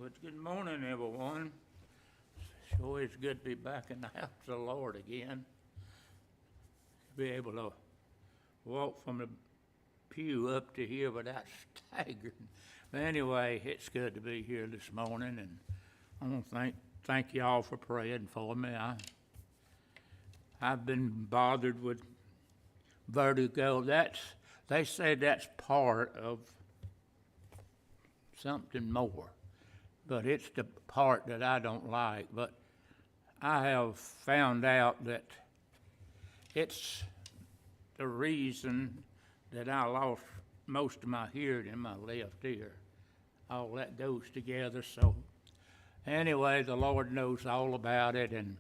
Well, good morning, everyone. Sure is good to be back in the house of the Lord again. Be able to walk from the pew up to here without staggering. But anyway, it's good to be here this morning, and I want to thank y'all for praying for me. I've been bothered with vertigo. They say that's part of something more, but it's the part that I don't like. But I have found out that it's the reason that I lost most of my hearing in my left ear. All that goes together. So anyway, the Lord knows all about it, and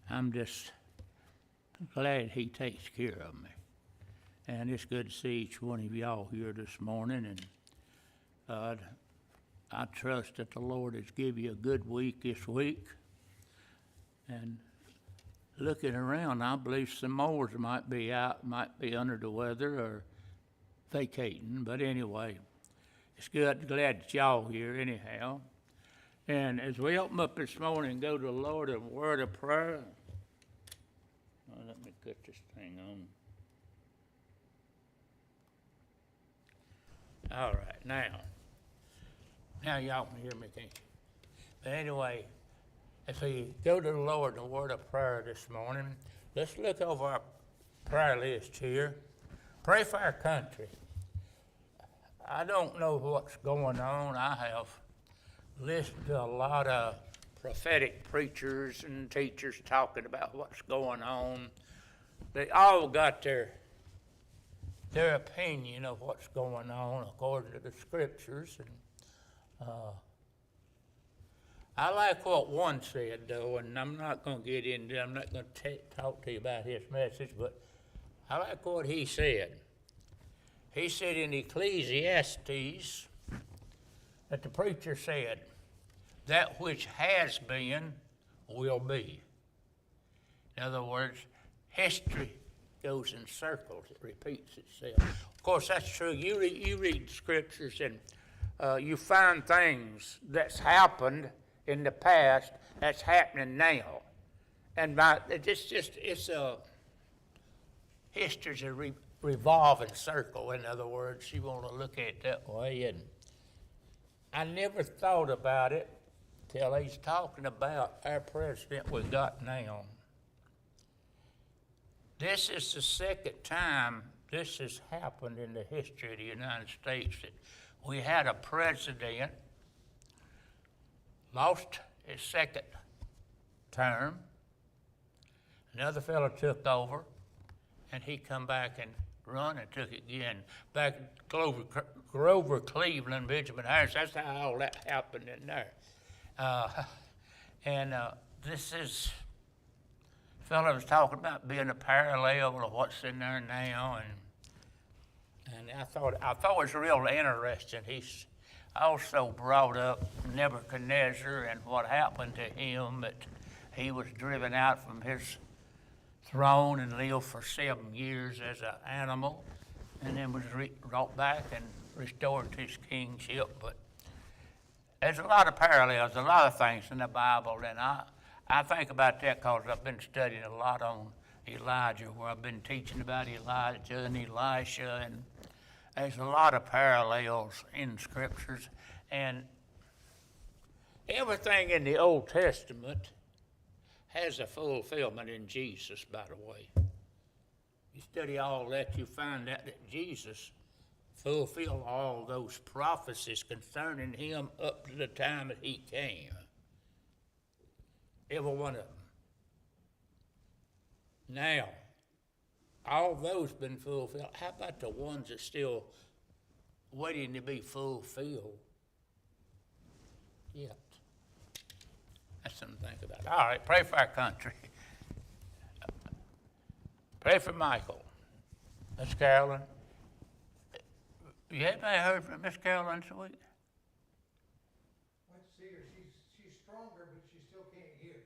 I'm just glad He takes care of me. And it's good to see each one of y'all here this morning, and I trust that the Lord has given you a good week this week. And looking around, I believe some more might be out, might be under the weather or vacating. But anyway, it's good, glad that y'all here anyhow. And as we open up this morning and go to the Lord in a word of prayer, let me put this thing on. All right, now y'all can hear me, can't you? But anyway, if we go to the Lord in a word of prayer this morning, let's look over our prayer list here. Pray for our country. I don't know what's going on. I have listened to a lot of prophetic preachers and teachers talking about what's going on. They all got their opinion of what's going on according to the scriptures. And I like what one said, though, and I'm not going to talk to you about his message, but I like what he said. He said in Ecclesiastes that the preacher said, that which has been will be. In other words, history goes in circles. It repeats itself. Of course, that's true. You read scriptures and you find things that's happened in the past that's happening now. And history's a revolving circle. In other words, you want to look at it that way. And I never thought about it till he's talking about our president we got now. This is the second time this has happened in the history of the United States that we had a president lost his second term. Another fellow took over, and he come back and run and took it again. Back Grover Cleveland, Benjamin Harris, that's how all that happened in there. This is, the fellow was talking about being a parallel of what's in there now, and I thought it was real interesting. He's also brought up Nebuchadnezzar and what happened to him, that he was driven out from his throne and lived for 7 years as an animal, and then was brought back and restored to his kingship. But there's a lot of parallels, a lot of things in the Bible, and I think about that because I've been studying a lot on Elijah, where I've been teaching about Elijah and Elisha, and there's a lot of parallels in scriptures. And everything in the Old Testament has a fulfillment in Jesus, by the way. You study all that, you find out that Jesus fulfilled all those prophecies concerning him up to the time that he came. Every one of them. Now, all those been fulfilled. How about the ones that still waiting to be fulfilled yet? That's something to think about. All right, pray for our country. Pray for Michael. Miss Carolyn. You haven't heard from Miss Carolyn this week? Went to see her. She's stronger, but she still can't hear.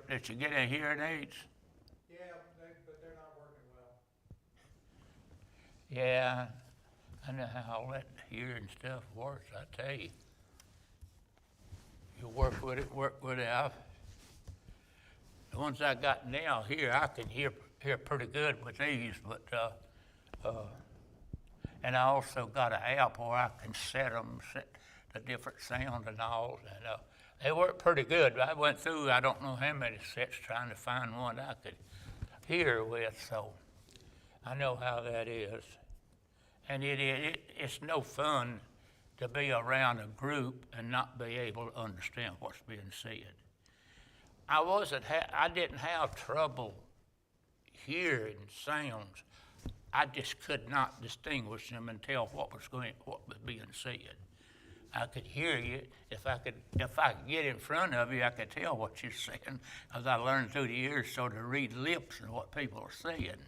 Did she get any hearing aids? Yeah, but they're not working well. Yeah, I know how all that hearing stuff works, I tell you. You work with it. The ones I got now here, I can hear pretty good with these, but, and I also got an app where I can set the different sound and all, and, they work pretty good. I went through, I don't know how many sets trying to find one I could hear with, so I know how that is. And it's no fun to be around a group and not be able to understand what's being said. I didn't have trouble hearing sounds. I just could not distinguish them and tell what was being said. I could hear you. If I could get in front of you, I could tell what you're saying, because I learned through the years so to read lips and what people are saying.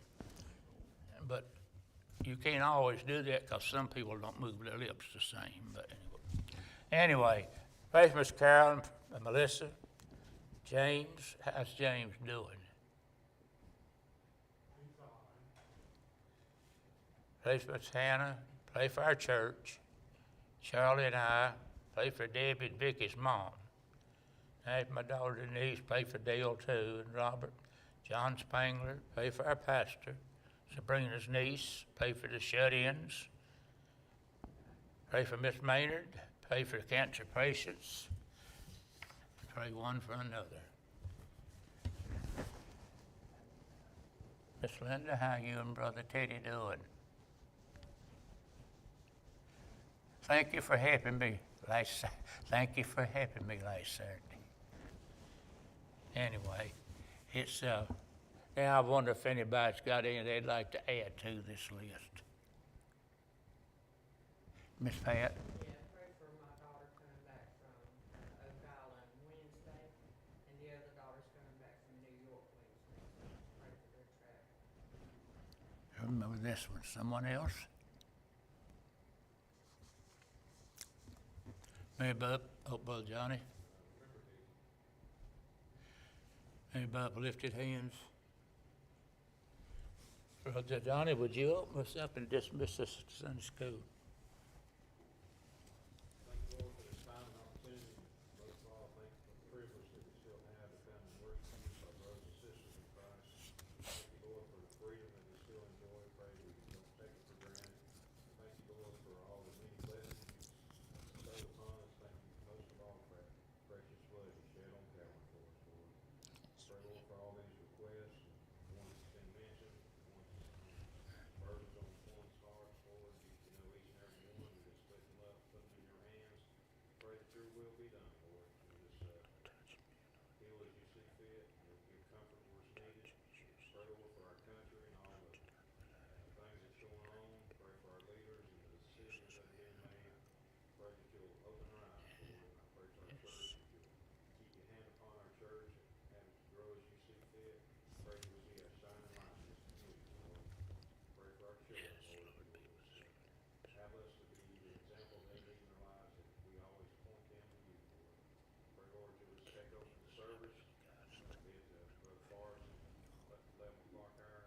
But you can't always do that because some people don't move their lips the same. But anyway, praise Miss Carolyn and Melissa. James, how's James doing? Praise Miss Hannah. Pray for our church. Charlie and I pray for Debbie and Vicky's mom. And my daughter Denise, pray for Dale too, and Robert. John Spangler, pray for our pastor. Sabrina's niece, pray for the shut-ins. Pray for Miss Maynard, pray for cancer patients. Pray one for another. Miss Linda, how you and Brother Teddy doing? Thank you for helping me last Saturday. Anyway, it's now I wonder if anybody's got any they'd like to add to this list. Miss Pat? Yeah, pray for my daughter coming back from Oak Island Wednesday, and the other daughter's coming back from New York Wednesday. So pray for their travel. I remember this one. Someone else? Mary Bub, Brother Johnny. Mary Bub, lifted hands. Brother Johnny, would you open us up and dismiss us to Sunday school? Thank you, Lord, for this time and opportunity. Most of all, thank you for the privilege that we still have to come and worship you with our brothers and sisters in Christ. Thank you, Lord, for the freedom that we still enjoy. Pray we don't take it for granted. Thank you, Lord, for all the many blessings you bestowed upon us. Thank you most of all for that precious blood you shed on Calvary for us, Lord. Pray, Lord, for all these requests, the ones that's been mentioned, the ones that's burdens on one's heart, Lord. You know each and every one. We just lift them up, put them in your hands. Pray that your will be done, Lord. And just heal as you see fit. Give comfort where it's needed. Pray, Lord, for our country and all the things that's going on. Pray for our leaders and the decisions that are being made. Pray that you'll open our eyes, Lord. I pray for our church that you'll keep your hand upon our church and have it grow as you see fit. Pray that we'll be a shining light in this community, Lord. Pray for our children, Lord. Have us to be the example they need in their lives, that we always point them to you, Lord. Pray, Lord, you'll just take over the service, be it Brother Forrest and 11 o'clock hour.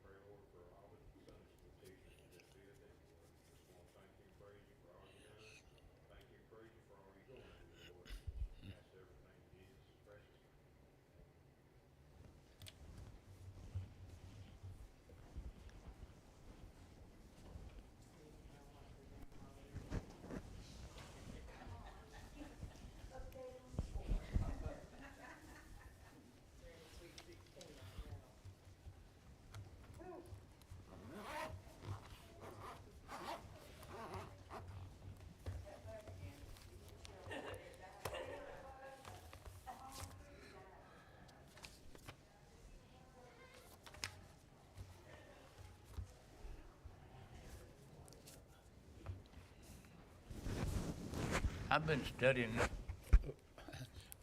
Pray, Lord, for all the Sunday school teachers, and just be with them, Lord. Just want to thank you and praise you for all you've done. Thank you and praise you for all you're going to do, Lord. Ask everything in Jesus' precious name. They're in Sweet 16 right now. I've been studying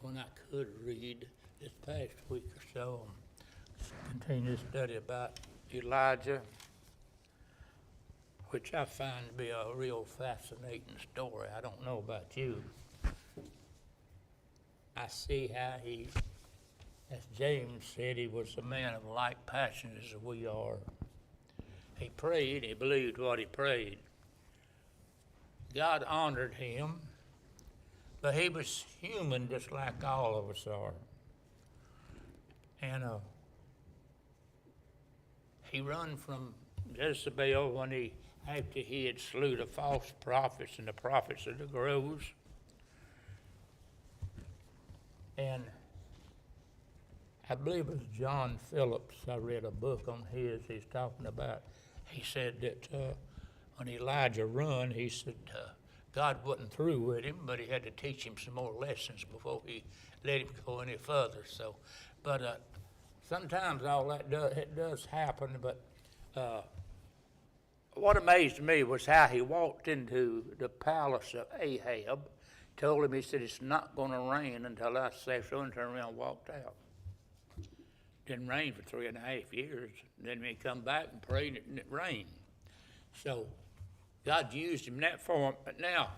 when I could read this past week or so. Continue to study about Elijah, which I find to be a real fascinating story. I don't know about you. I see how he, as James said, he was a man of like passions as we are. He prayed, he believed what he prayed. God honored him, but he was human just like all of us are. And he run from Jezebel after he had slew the false prophets and the prophets of the groves. And I believe it was John Phillips, I read a book on he's talking about, he said that when Elijah run, he said God wasn't through with him, but he had to teach him some more lessons before he let him go any further. So, but sometimes all that does happen, but what amazed me was how he walked into the palace of Ahab, told him, he said, it's not going to rain until I say so, and turned around and walked out. Didn't rain for 3.5 years. Then he come back and prayed and it rained. So God used him in that form. But now,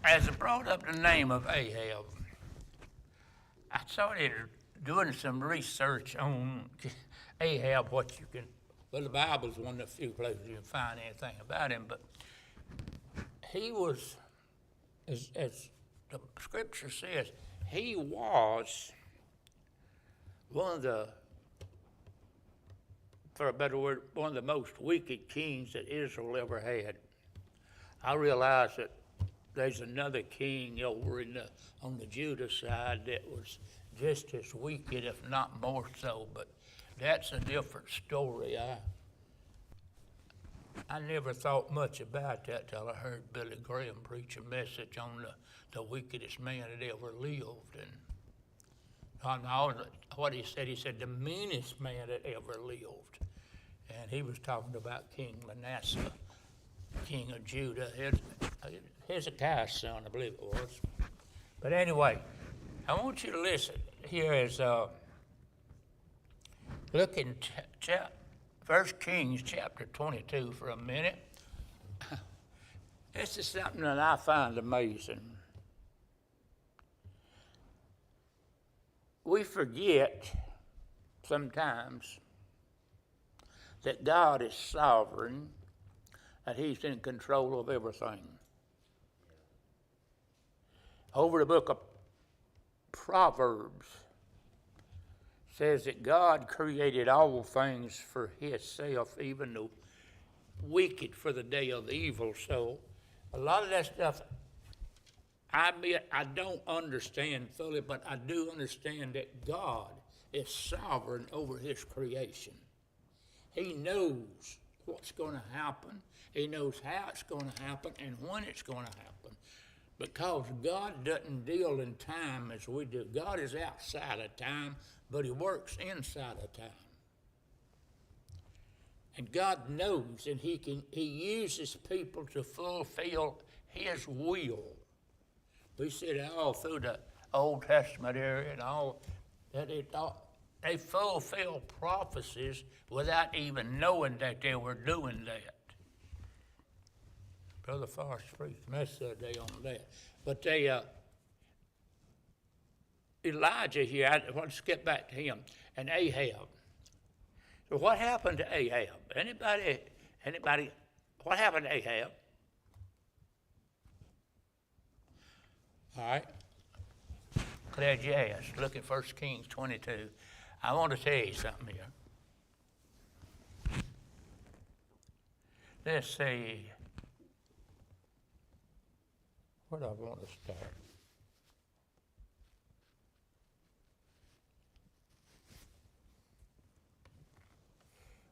as I brought up the name of Ahab, I started doing some research on Ahab, what you can, well, the Bible's one of the few places you can find anything about him, but he was, as the scripture says, he was one of the, for a better word, one of the most wicked kings that Israel ever had. I realize that there's another king over on the Judah side that was just as wicked, if not more so, but that's a different story. I never thought much about that till I heard Billy Graham preach a message on the wickedest man that ever lived. And what he said the meanest man that ever lived. And he was talking about King Manasseh, king of Judah, Hezekiah's son, I believe it was. But anyway, I want you to listen. Here is, look in 1 Kings chapter 22 for a minute. This is something that I find amazing. We forget sometimes that God is sovereign, that he's in control of everything. Over the book of Proverbs says that God created all things for himself, even the wicked for the day of evil. So a lot of that stuff, I admit I don't understand fully, but I do understand that God is sovereign over his creation. He knows what's going to happen. He knows how it's going to happen and when it's going to happen. Because God doesn't deal in time as we do. God is outside of time, but he works inside of time. And God knows, and he uses people to fulfill his will. We see that all through the Old Testament area and all that they fulfill prophecies without even knowing that they were doing that. Brother Forrest preached a message the other day on that. But Elijah here, I want to skip back to him, and Ahab. So what happened to Ahab? Anybody, what happened to Ahab? All right. Glad you asked. Look at 1 Kings 22. I want to tell you something here. Let's see. Where do I want to start?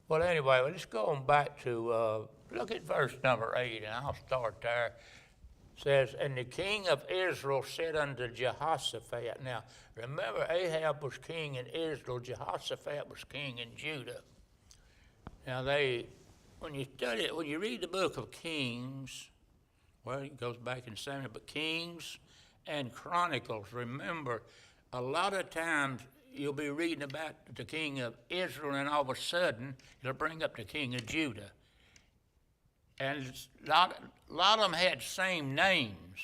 Well, anyway, let's go on back to, look at verse number 8, and I'll start there. It says, and the king of Israel said unto Jehoshaphat. Now, remember, Ahab was king in Israel. Jehoshaphat was king in Judah. Now, when you read the book of Kings, well, it goes back in Samuel, but Kings and Chronicles, remember, a lot of times you'll be reading about the king of Israel, and all of a sudden, it'll bring up the king of Judah. And a lot of them had same names,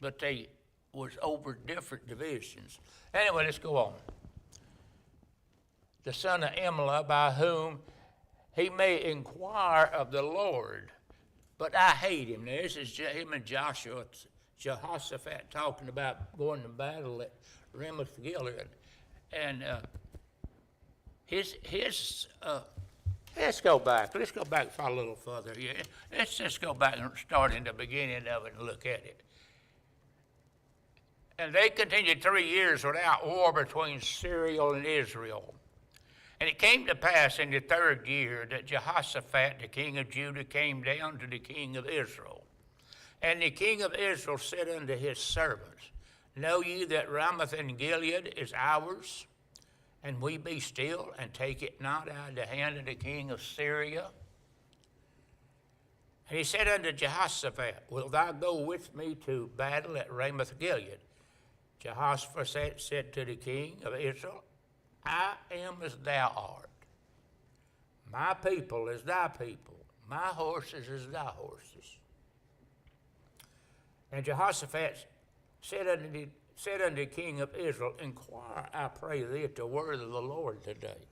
but they was over different divisions. Anyway, let's go on. The son of Imlah, by whom he may inquire of the Lord. but I hate him. Now, this is him and Joshua, Jehoshaphat talking about going to battle at Ramoth Gilead. And let's go back. Let's go back for a little further here. Let's just go back and start in the beginning of it and look at it. And they continued 3 years without war between Syria and Israel. And it came to pass in the 3rd year that Jehoshaphat, the king of Judah, came down to the king of Israel. And the king of Israel said unto his servants, Know ye that Ramoth and Gilead is ours? And we be still, and take it not out of the hand of the king of Syria? And he said unto Jehoshaphat, Wilt thou go with me to battle at Ramoth Gilead? Jehoshaphat said to the king of Israel, I am as thou art. My people is thy people. My horses is thy horses. And Jehoshaphat said unto the king of Israel, Inquire, I pray thee, at the word of the Lord today.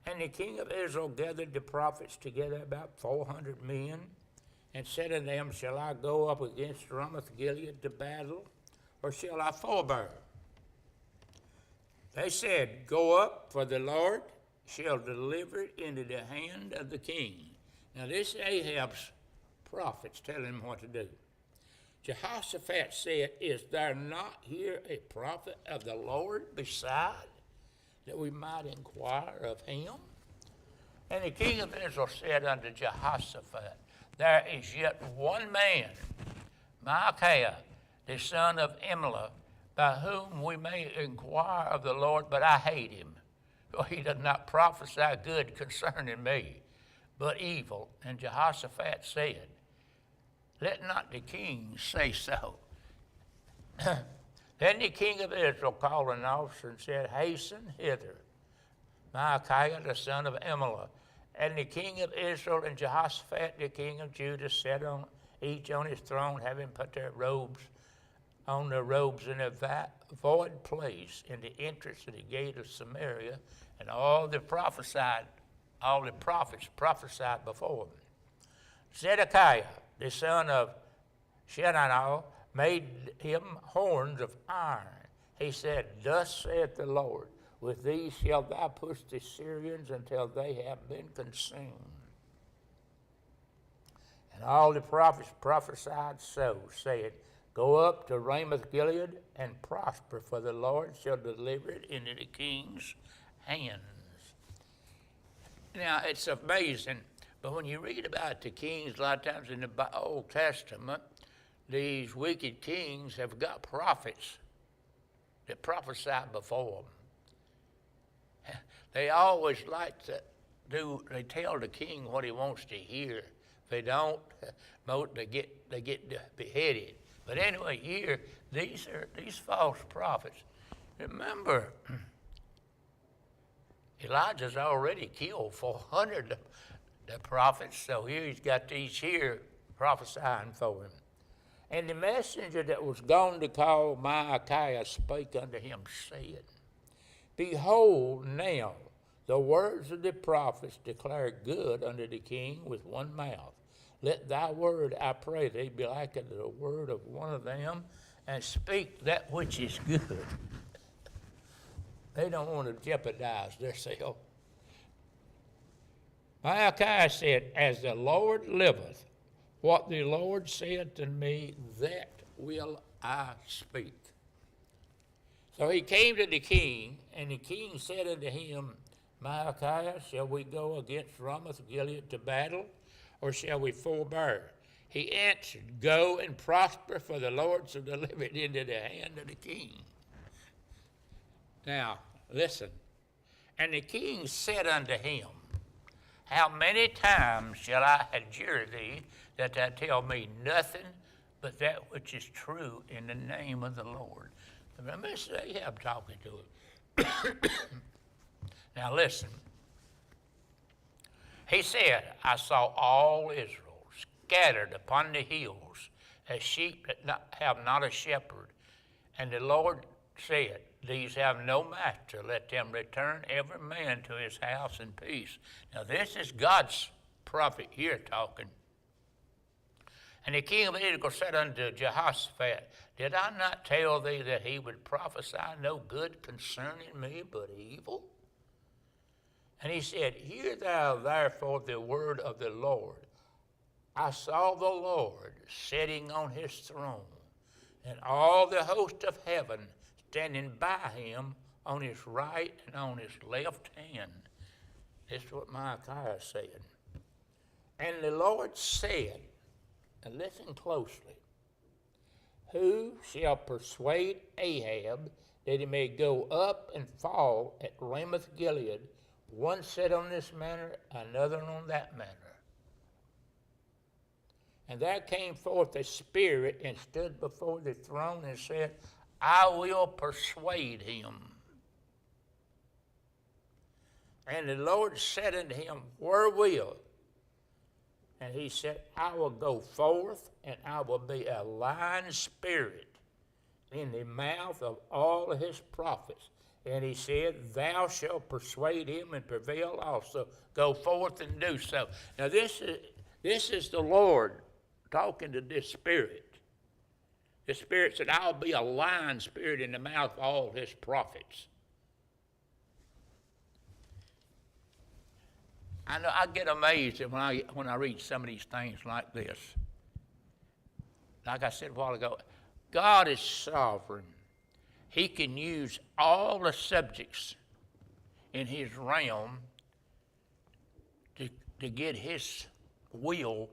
And the king of Israel gathered the prophets together, about 400 men, and said unto them, Shall I go up against Ramoth Gilead to battle, or shall I forbear? They said, Go up, for the Lord shall deliver it into the hand of the king. Now this is Ahab's prophets telling him what to do. Jehoshaphat said, Is there not here a prophet of the Lord beside, that we might inquire of him? And the king of Israel said unto Jehoshaphat, There is yet one man, Micaiah, the son of Imlah, by whom we may inquire of the Lord, but I hate him, for he does not prophesy good concerning me, but evil. And Jehoshaphat said, Let not the king say so. Then the king of Israel called an officer and said, Hasten hither, Micaiah the son of Imlah. And the king of Israel and Jehoshaphat the king of Judah sat on each on his throne, having put their robes on their robes in a void place in the entrance of the gate of Samaria, and all the prophets prophesied before them. Zedekiah, the son of Shedaniah, made him horns of iron. He said, Thus saith the Lord, With these shalt thou push the Syrians until they have been consumed. And all the prophets prophesied so, saying, Go up to Ramoth Gilead and prosper, for the Lord shall deliver it into the king's hands. Now, it's amazing, but when you read about the kings, a lot of times in the Old Testament, these wicked kings have got prophets that prophesy before them. They always like to they tell the king what he wants to hear. If they don't, they get beheaded. But anyway, here, these false prophets. Remember, Elijah's already killed 400 of the prophets, so here he's got these here prophesying for him. And the messenger that was gone to call Micaiah spake unto him, saying, Behold, now the words of the prophets declare good unto the king with one mouth. Let thy word, I pray thee, be like unto the word of one of them, and speak that which is good. They don't want to jeopardize themselves. Micaiah said, As the Lord liveth, what the Lord said to me, that will I speak. So he came to the king, and the king said unto him, Micaiah, shall we go against Ramoth Gilead to battle, or shall we forbear? He answered, Go and prosper, for the Lord shall deliver it into the hand of the king. Now, listen. And the king said unto him, How many times shall I adjure thee that thou tell me nothing but that which is true in the name of the Lord? Remember, this is Ahab talking to him. Now listen. He said, I saw all Israel scattered upon the hills as sheep that have not a shepherd. And the Lord said, These have no master. Let them return every man to his house in peace. Now this is God's prophet here talking. And the king of Israel said unto Jehoshaphat, Did I not tell thee that he would prophesy no good concerning me, but evil? And he said, Hear thou therefore the word of the Lord. I saw the Lord sitting on his throne, and all the host of heaven standing by him on his right and on his left hand. This is what Micaiah said. And the Lord said, and listen closely, Who shall persuade Ahab that he may go up and fall at Ramoth Gilead? One said on this manner, another on that manner. And there came forth a spirit and stood before the throne and said, I will persuade him. And the Lord said unto him, Wherewith? And he said, I will go forth, and I will be a lying spirit in the mouth of all his prophets. And he said, Thou shalt persuade him and prevail also. Go forth and do so. Now this is the Lord talking to this spirit. The spirit said, I'll be a lying spirit in the mouth of all his prophets. I know I get amazed when I read some of these things like this. Like I said a while ago, God is sovereign. He can use all the subjects in his realm to get his will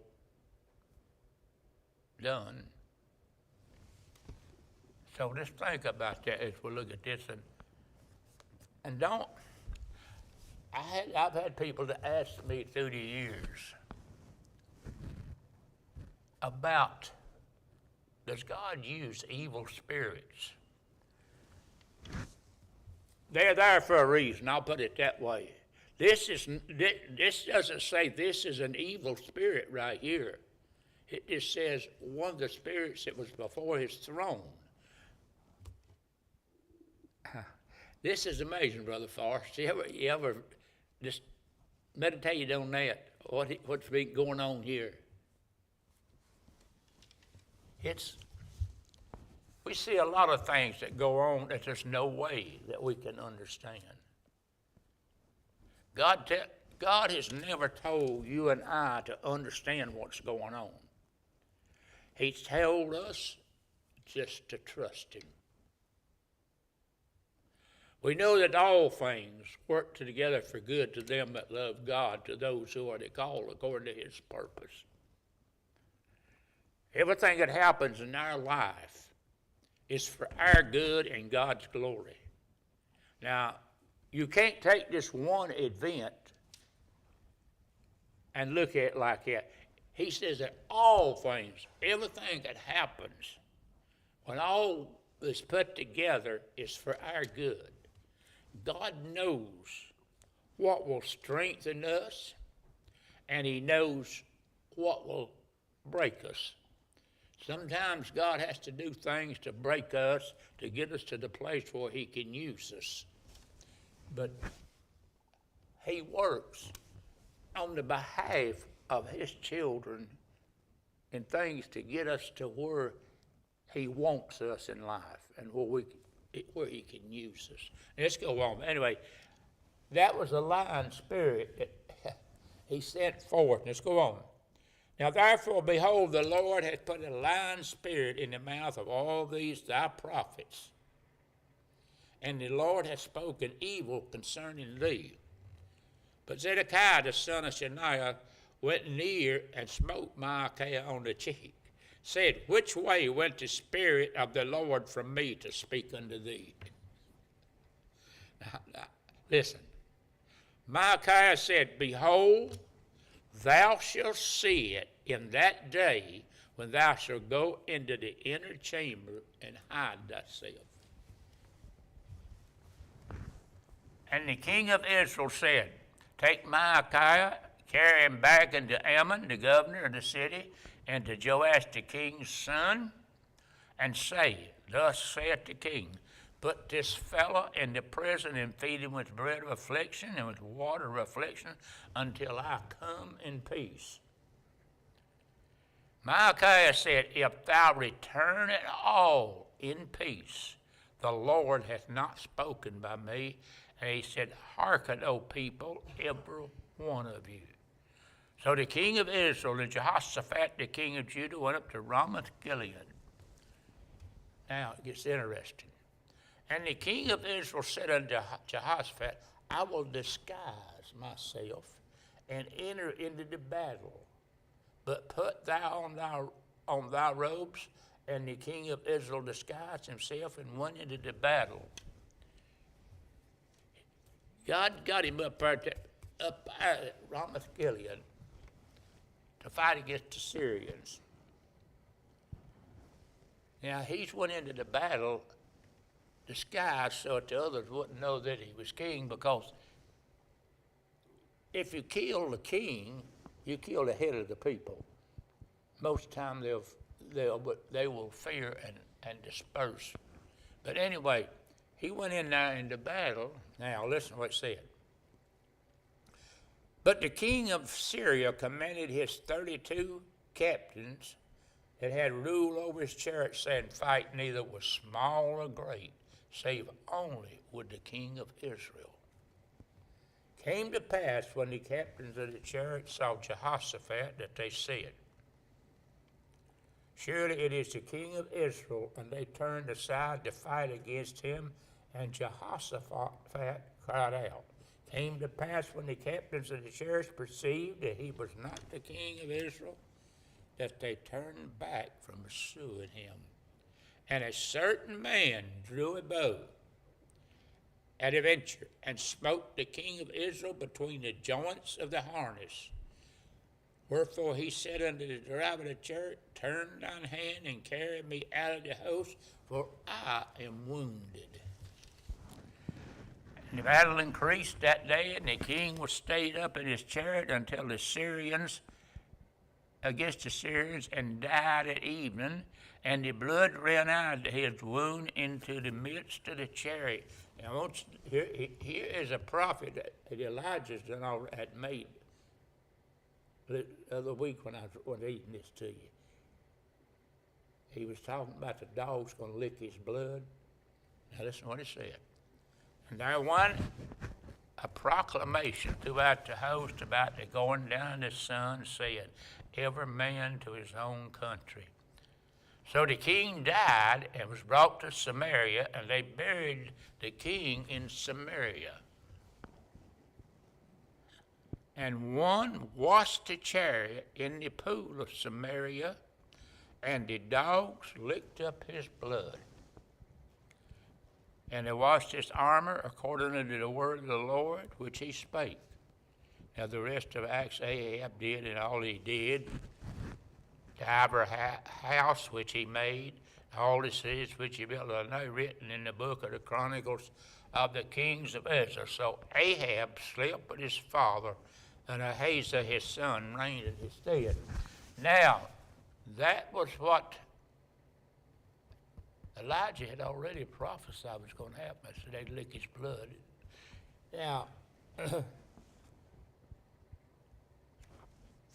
done. So just think about that as we look at this, and don't. I've had people to ask me through the years about, does God use evil spirits? They're there for a reason. I'll put it that way. This doesn't say this is an evil spirit right here. It just says one of the spirits that was before his throne. This is amazing, Brother Forrest. You ever just meditate on that, what's been going on here? We see a lot of things that go on that there's no way that we can understand. God has never told you and I to understand what's going on. He's told us just to trust him. We know that all things work together for good to them that love God, to those who are called according to his purpose. Everything that happens in our life is for our good and God's glory. Now, you can't take this one event and look at it like that. He says that all things, everything that happens, when all is put together, is for our good. God knows what will strengthen us, and he knows what will break us. Sometimes God has to do things to break us, to get us to the place where he can use us. But he works on the behalf of his children in things to get us to where he wants us in life and where he can use us. Let's go on. Anyway, that was a lying spirit that he sent forth. Let's go on. Now therefore, behold, the Lord hath put a lying spirit in the mouth of all these thy prophets, and the Lord hath spoken evil concerning thee. But Zedekiah the son of Shaniah went near and smote Micaiah on the cheek, said, Which way went the Spirit of the Lord from me to speak unto thee? Now, listen. Micaiah said, Behold, thou shalt see it in that day when thou shalt go into the inner chamber and hide thyself. And the king of Israel said, Take Micaiah, carry him back unto Ammon, the governor of the city, and to Joash the king's son, and say, Thus saith the king, Put this fellow in the prison and feed him with bread of affliction and with water of affliction until I come in peace. Micaiah said, if thou return at all in peace, the Lord hath not spoken by me. And he said, hearken, O people, every one of you. So the king of Israel and Jehoshaphat, the king of Judah, went up to Ramoth Gilead. Now it gets interesting. And the king of Israel said unto Jehoshaphat, I will disguise myself and enter into the battle. But put thou on thy robes. And the king of Israel disguised himself and went into the battle. God got him up there at Ramoth Gilead to fight against the Syrians. Now he's went into the battle disguised so that the others wouldn't know that he was king, because if you kill the king, you kill the head of the people. Most of the time they will fear and disperse. But anyway, he went in there into battle. Now listen to what it said. But the king of Syria commanded his 32 captains that had rule over his chariot, saying, fight neither with small or great, save only with the king of Israel. Came to pass when the captains of the chariot saw Jehoshaphat that they said, surely it is the king of Israel, and they turned aside to fight against him, and Jehoshaphat cried out. Came to pass when the captains of the chariots perceived that he was not the king of Israel, that they turned back from pursuing him. And a certain man drew a bow at a venture, and smote the king of Israel between the joints of the harness. Wherefore he said unto the driver of the chariot, turn thine hand and carry me out of the host, for I am wounded. And the battle increased that day, and the king was stayed up in his chariot until the Syrians, against the Syrians, and died at evening, and the blood ran out of his wound into the midst of the chariot. Now, here is a prophet that Elijah's had made the other week when I was eating this to you. He was talking about the dog's going to lick his blood. Now listen to what he said. And there went a proclamation throughout the host about the going down the sun, saying, every man to his own country. So the king died and was brought to Samaria, and they buried the king in Samaria. And one washed the chariot in the pool of Samaria, and the dogs licked up his blood. And they washed his armor according to the word of the Lord, which he spake. Now the rest of Acts Ahab did, and all he did, the ivory house which he made, all the cities which he built, are now written in the book of the Chronicles of the kings of Israel. So Ahab slept with his father, and Ahaziah his son reigned in his stead. Now, that was what Elijah had already prophesied was going to happen. So they'd lick his blood. Now,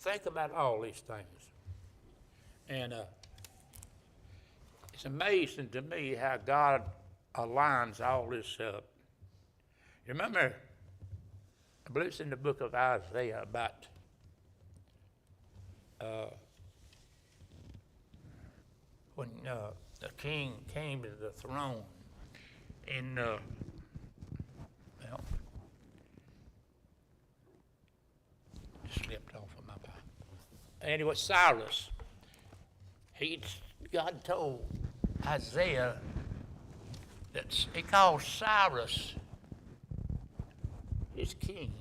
think about all these things. And it's amazing to me how God aligns all this up. You remember, I believe it's in the book of Isaiah about when the king came to the throne in, well, slipped off of my Bible. Anyway, Cyrus, God told Isaiah that he called Cyrus his king.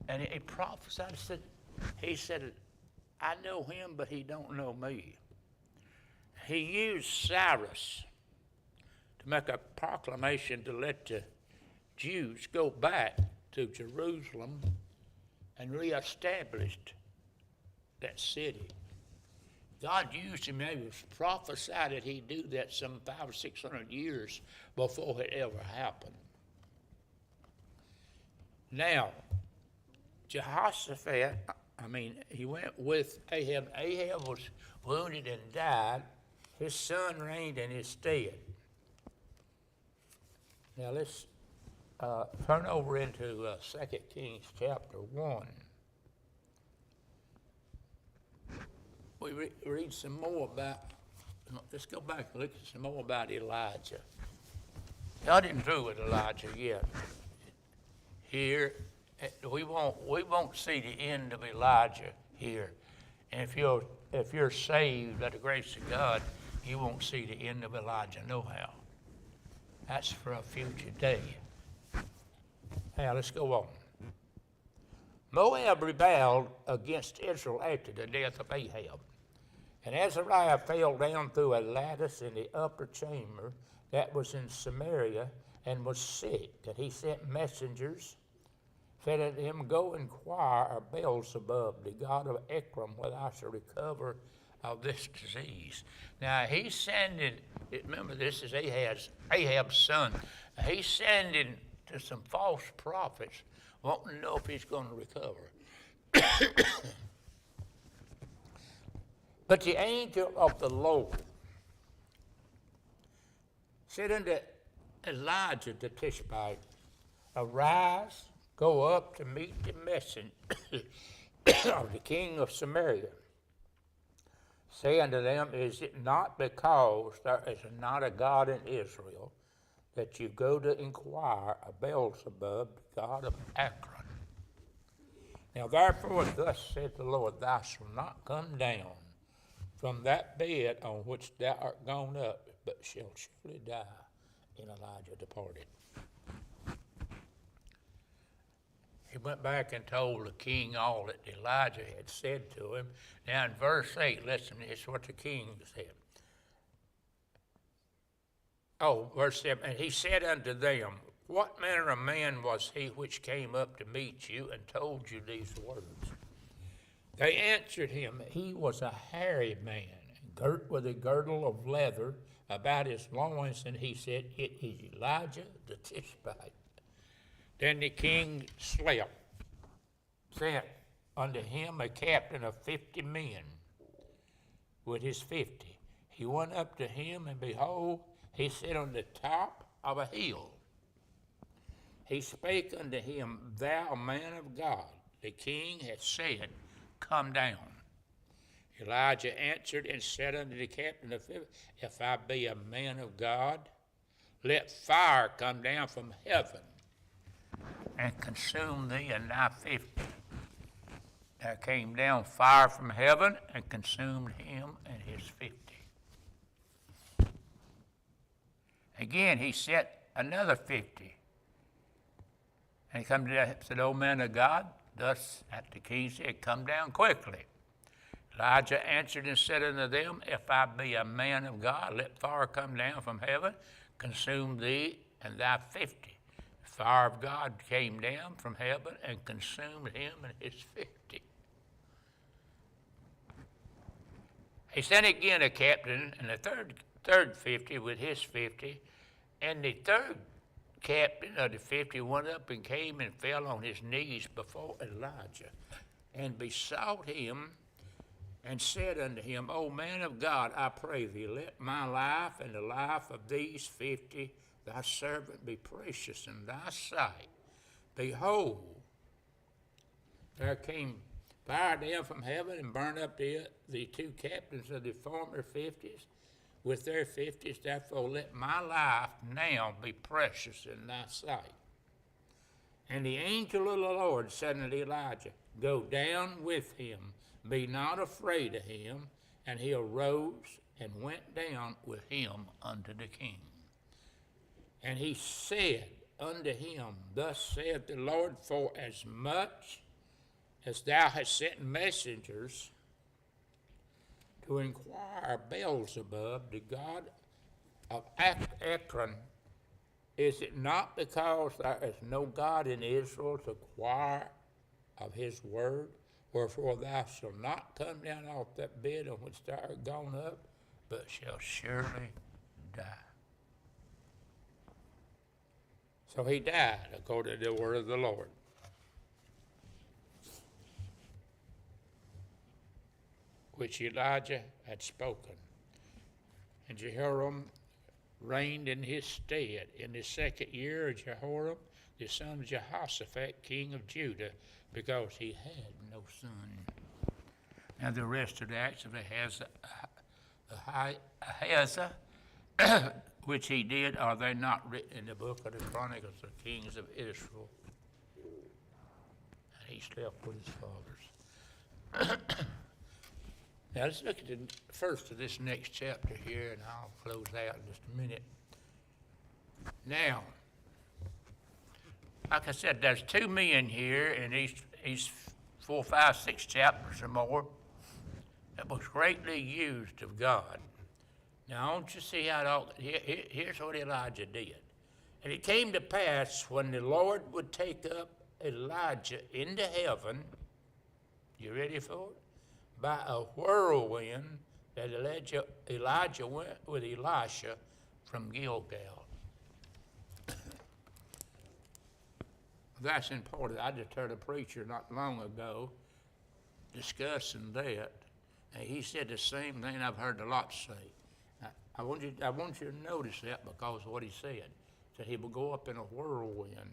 And he prophesied, he said, I know him, but he don't know me. He used Cyrus to make a proclamation to let the Jews go back to Jerusalem and reestablished that city. God used him. It was prophesied that he'd do that some 500 or 600 years before it ever happened. Now, Jehoshaphat, I mean, he went with Ahab. Ahab was wounded and died. His son reigned in his stead. Now let's turn over into 2 Kings chapter 1. We read some more about, let's go back and look at some more about Elijah. God isn't through with Elijah yet. Here, we won't see the end of Elijah here. And if you're saved by the grace of God, you won't see the end of Elijah no how. That's for a future day. Now let's go on. Moab rebelled against Israel after the death of Ahab. And Azariah fell down through a lattice in the upper chamber that was in Samaria and was sick. And he sent messengers, said unto him, Go inquire of Beelzebub, the god of Ekron, whether I shall recover of this disease. Now he's sending, remember this is Ahab's son. He's sending to some false prophets, wanting to know if he's going to recover. But the angel of the Lord said unto Elijah the Tishbite, Arise, go up to meet the messenger of the king of Samaria. Say unto them, Is it not because there is not a God in Israel that you go to inquire of Beelzebub, the god of Ekron? Now therefore thus saith the Lord, Thou shalt not come down from that bed on which thou art gone up, but shalt surely die. And Elijah departed. He went back and told the king all that Elijah had said to him. Now in verse 8, listen, it's what the king said. Oh, verse 7, And he said unto them, What manner of man was he which came up to meet you and told you these words? They answered him, He was a hairy man, girt with a girdle of leather about his loins, and he said, It is Elijah the Tishbite. Then the king slept, sent unto him a captain of 50 men with his 50. He went up to him, and behold, he sat on the top of a hill. He spake unto him, Thou man of God, the king hath said, Come down. Elijah answered and said unto the captain of 50, If I be a man of God, let fire come down from heaven and consume thee and thy 50. There came down fire from heaven and consumed him and his 50. Again, he set another 50. And he come to that, said, O man of God, thus at the king said, Come down quickly. Elijah answered and said unto them, If I be a man of God, let fire come down from heaven, consume thee and thy 50. The fire of God came down from heaven and consumed him and his 50. He sent again a captain and the third 50 with his 50, and the third captain of the 50 went up and came and fell on his knees before Elijah and besought him and said unto him, O man of God, I pray thee, let my life and the life of these 50 thy servant be precious in thy sight. Behold, there came fire down from heaven and burned up the two captains of the former 50s with their 50s. Therefore let my life now be precious in thy sight. And the angel of the Lord said unto Elijah, Go down with him, be not afraid of him. And he arose and went down with him unto the king. And he said unto him, Thus saith the Lord, For as much as thou hast sent messengers to inquire of Beelzebub, the god of Ekron, is it not because there is no God in Israel to inquire of his word? Wherefore thou shalt not come down off that bed on which thou art gone up, but shalt surely die. So he died according to the word of the Lord. which Elijah had spoken. And Jehoram reigned in his stead in the 2nd year of Jehoram, the son of Jehoshaphat, king of Judah, because he had no son. Now the rest of the acts of Ahijah, which he did, are they not written in the book of the Chronicles of the Kings of Israel? And he slept with his fathers. Now let's look at the first of this next chapter here, and I'll close out in just a minute. Now, like I said, there's 2 men here in these 4, 5, 6 chapters or more that was greatly used of God. Now, I want you to see how it all, here's what Elijah did. And it came to pass when the Lord would take up Elijah into heaven, you ready for it? By a whirlwind, that Elijah went with Elisha from Gilgal. That's important. I just heard a preacher not long ago discussing that, and he said the same thing I've heard a lot say. I want you to notice that because of what he said. That he will go up in a whirlwind.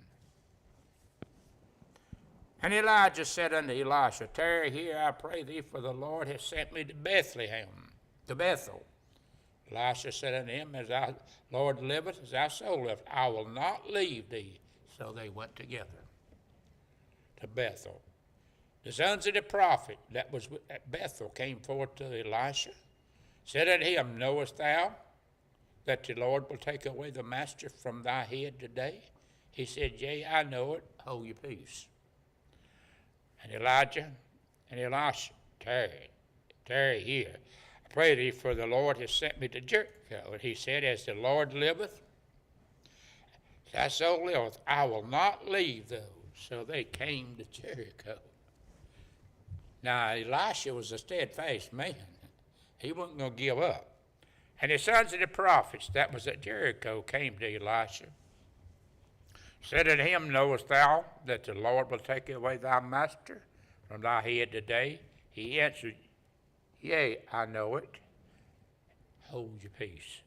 And Elijah said unto Elisha, tarry here, I pray thee, for the Lord has sent me to Bethel. Elisha said unto him, as thy Lord liveth, as thy soul liveth, I will not leave thee. So they went together to Bethel. The sons of the prophet that was at Bethel came forth to Elisha, said unto him, knowest thou that the Lord will take away the master from thy head today? He said, yea, I know it, hold your peace. And Elijah and Elisha, tarry here. I pray thee, for the Lord has sent me to Jericho. And he said, as the Lord liveth, as thy soul liveth, I will not leave those. So they came to Jericho. Now, Elisha was a steadfast man. He wasn't going to give up. And the sons of the prophets that was at Jericho came to Elisha, said unto him, knowest thou that the Lord will take away thy master from thy head today? He answered, yea, I know it. Hold your peace.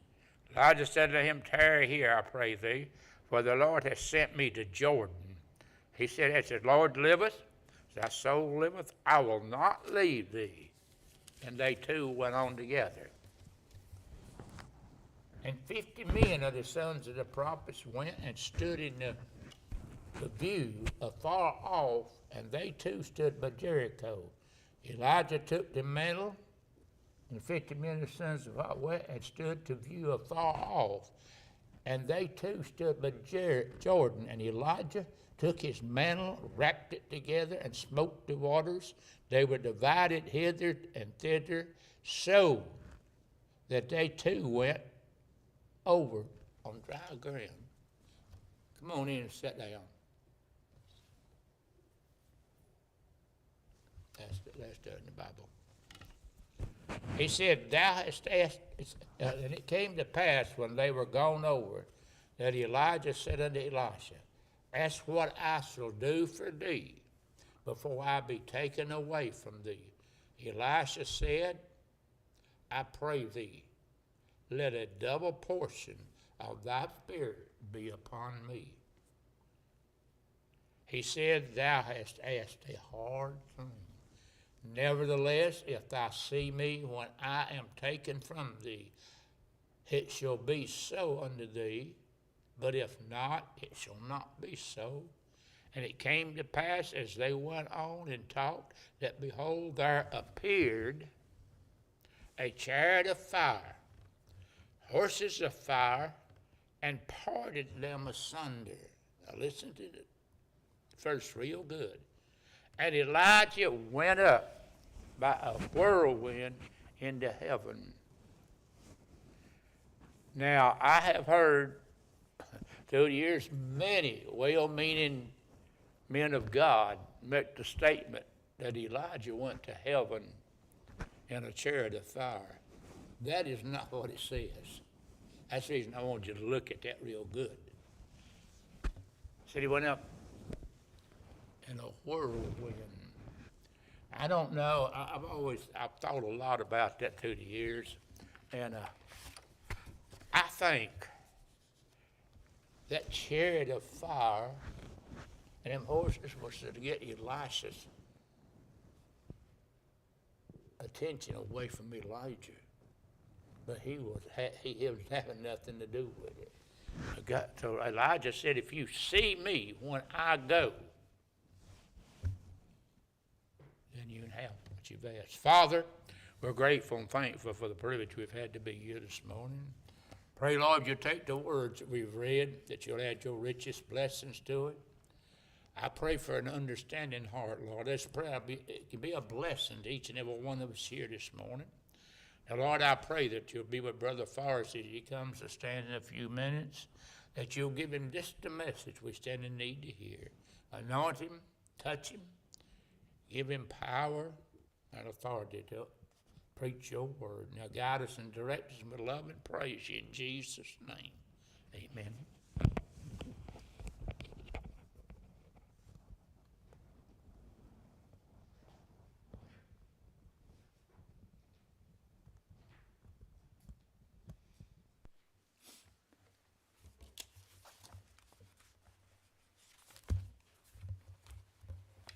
Elijah said to him, tarry here, I pray thee, for the Lord has sent me to Jordan. He said, as the Lord liveth, as thy soul liveth, I will not leave thee. And they two went on together. And 50 men of the sons of the prophets went and stood in the view afar off, and they too stood by Jericho. Elijah took the mantle, and 50 men of the sons of God went and stood to view afar off, and they too stood by Jordan. And Elijah took his mantle, wrapped it together, and smote the waters. They were divided hither and thither, so that they too went over on dry ground. Come on in and sit down. That's there in the Bible. He said, thou hast asked, and it came to pass when they were gone over, that Elijah said unto Elisha, ask what I shall do for thee before I be taken away from thee. Elisha said, I pray thee, let a double portion of thy spirit be upon me. He said, thou hast asked a hard thing. Nevertheless, if thou see me when I am taken from thee, it shall be so unto thee, but if not, it shall not be so. And it came to pass as they went on and talked, that behold, there appeared a chariot of fire, horses of fire, and parted them asunder. Now listen to the verse real good. And Elijah went up by a whirlwind into heaven. Now, I have heard through the years many well-meaning men of God make the statement that Elijah went to heaven in a chariot of fire. That is not what it says. That's the reason I want you to look at that real good. It said he went up in a whirlwind. I don't know. I've thought a lot about that through the years, and I think that chariot of fire and them horses was to get Elisha's attention away from Elijah, but he was having nothing to do with it. So Elijah said, "If you see me when I go, then you can have what you've asked." Father, we're grateful and thankful for the privilege we've had to be here this morning. Pray, Lord, you'll take the words that we've read, that you'll add your richest blessings to it. I pray for an understanding heart, Lord. This prayer it can be a blessing to each and every one of us here this morning. Now, Lord, I pray that you'll be with Brother Forrest as he comes to stand in a few minutes, that you'll give him just the message we stand in need to hear. Anoint him, touch him, give him power and authority to preach your word. Now, guide us and direct us with love and praise you in Jesus' name. Amen.